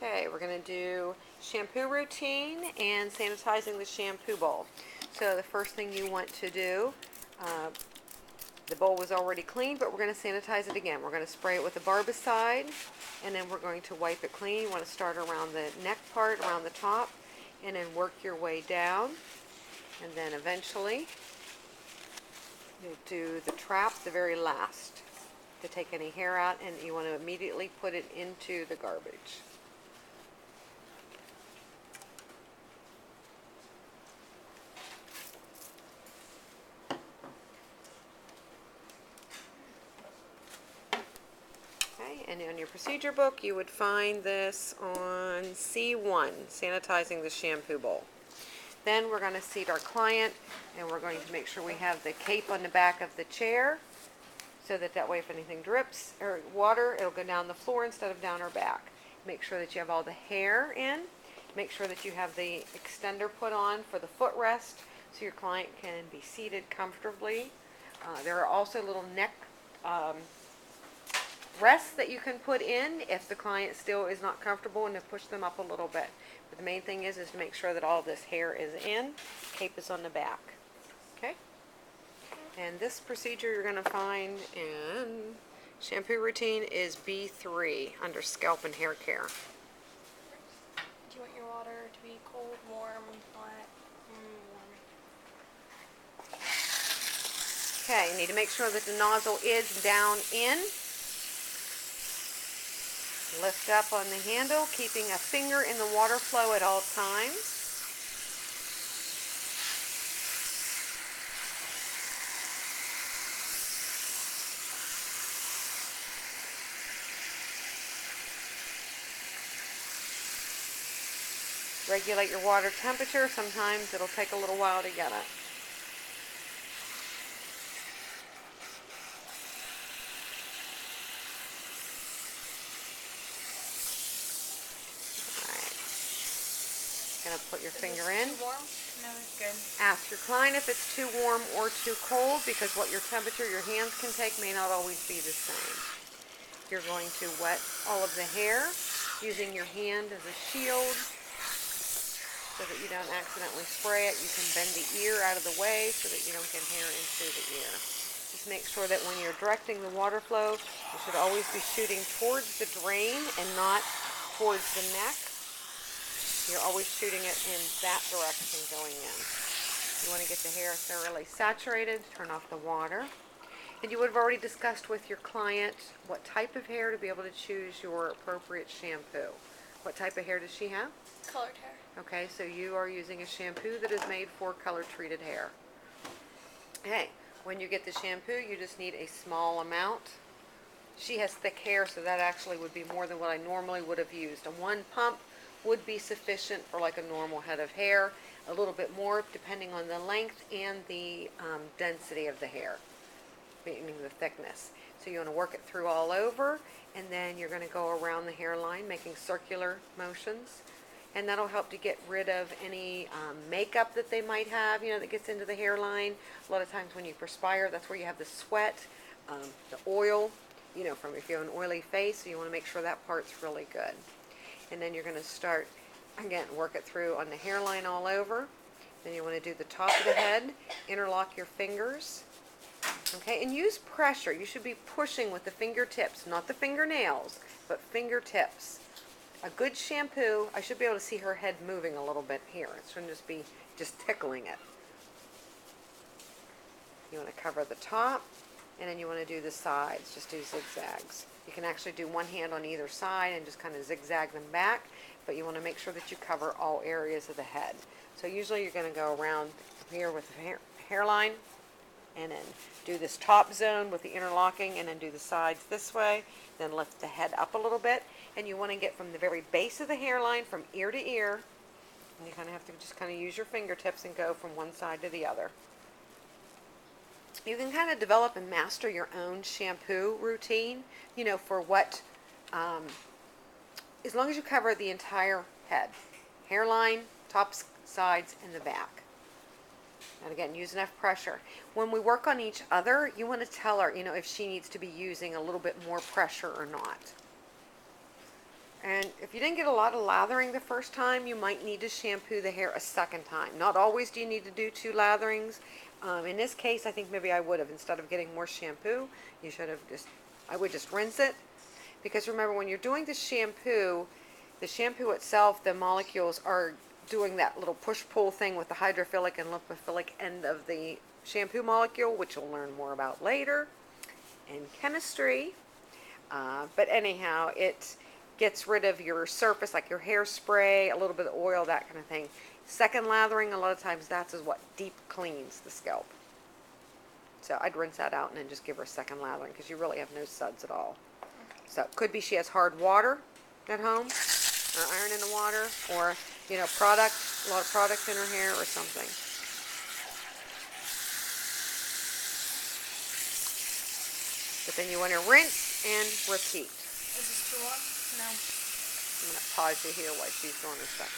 Okay, we're going to do shampoo routine and sanitizing the shampoo bowl. So the first thing you want to do, the bowl was already clean, but we're going to sanitize it again. We're going to spray it with a barbicide, and then we're going to wipe it clean. You want to start around the neck part, around the top, and then work your way down. And then eventually, you'll do the trap, the very last, to take any hair out, and you want to immediately put it into the garbage. And on your procedure book, you would find this on C1, sanitizing the shampoo bowl. Then we're going to seat our client, and we're going to make sure we have the cape on the back of the chair, so that way if anything drips or water, it'll go down the floor instead of down our back. Make sure that you have all the hair in. Make sure that you have the extender put on for the footrest, so your client can be seated comfortably. There are also little neck rests that you can put in if the client still is not comfortable, and to push them up a little bit. But the main thing is to make sure that all this hair is in. Cape is on the back. Okay? And this procedure you're going to find in shampoo routine is B3 under scalp and hair care. Do you want your water to be cold, warm, hot? Warm. Okay, you need to make sure that the nozzle is down in. Lift up on the handle, keeping a finger in the water flow at all times. Regulate your water temperature. Sometimes it'll take a little while to get it. Going to put your finger in. Too warm? No, it's good. Ask your client if it's too warm or too cold, because what your temperature your hands can take may not always be the same. You're going to wet all of the hair using your hand as a shield so that you don't accidentally spray it. You can bend the ear out of the way so that you don't get hair into the ear. Just make sure that when you're directing the water flow, you should always be shooting towards the drain and not towards the neck. You're always shooting it in that direction going in. You want to get the hair thoroughly saturated, turn off the water. And you would have already discussed with your client what type of hair to be able to choose your appropriate shampoo. What type of hair does she have? Colored hair. Okay, so you are using a shampoo that is made for color-treated hair. Okay, when you get the shampoo, you just need a small amount. She has thick hair, so that actually would be more than what I normally would have used. A one pump would be sufficient for like a normal head of hair. A little bit more depending on the length and the density of the hair, meaning the thickness. So you want to work it through all over, and then you're going to go around the hairline making circular motions, and that'll help to get rid of any makeup that they might have, that gets into the hairline. A lot of times when you perspire, that's where you have the sweat, the oil, from if you have an oily face, so you want to make sure that part's really good. And then you're going to start, again, work it through on the hairline all over. Then you want to do the top of the head, interlock your fingers. Okay, and use pressure. You should be pushing with the fingertips, not the fingernails, but fingertips. A good shampoo, I should be able to see her head moving a little bit here. It shouldn't just be tickling it. You want to cover the top, and then you want to do the sides. Just do zigzags. You can actually do one hand on either side and just kind of zigzag them back, but you want to make sure that you cover all areas of the head. So usually you're going to go around here with the hairline, and then do this top zone with the interlocking, and then do the sides this way, then lift the head up a little bit, and you want to get from the very base of the hairline from ear to ear, and you kind of have to just kind of use your fingertips and go from one side to the other. You can kind of develop and master your own shampoo routine, for what, as long as you cover the entire head, hairline, tops, sides, and the back. And again, use enough pressure. When we work on each other, you want to tell her, if she needs to be using a little bit more pressure or not. And if you didn't get a lot of lathering the first time, you might need to shampoo the hair a second time. Not always do you need to do 2 latherings. In this case, I think maybe I would have, instead of getting more shampoo, you should have I would just rinse it. Because remember, when you're doing the shampoo itself, the molecules are doing that little push-pull thing with the hydrophilic and lipophilic end of the shampoo molecule, which you'll learn more about later in chemistry. But anyhow, it gets rid of your surface, like your hairspray, a little bit of oil, that kind of thing. Second lathering, a lot of times that's what deep cleans the scalp. So I'd rinse that out and then just give her a second lathering, because you really have no suds at all. So it could be she has hard water at home, or iron in the water, or, you know, a lot of product in her hair or something. But then you want to rinse and repeat. Is this too long? No. I'm going to pause you here while she's doing her second.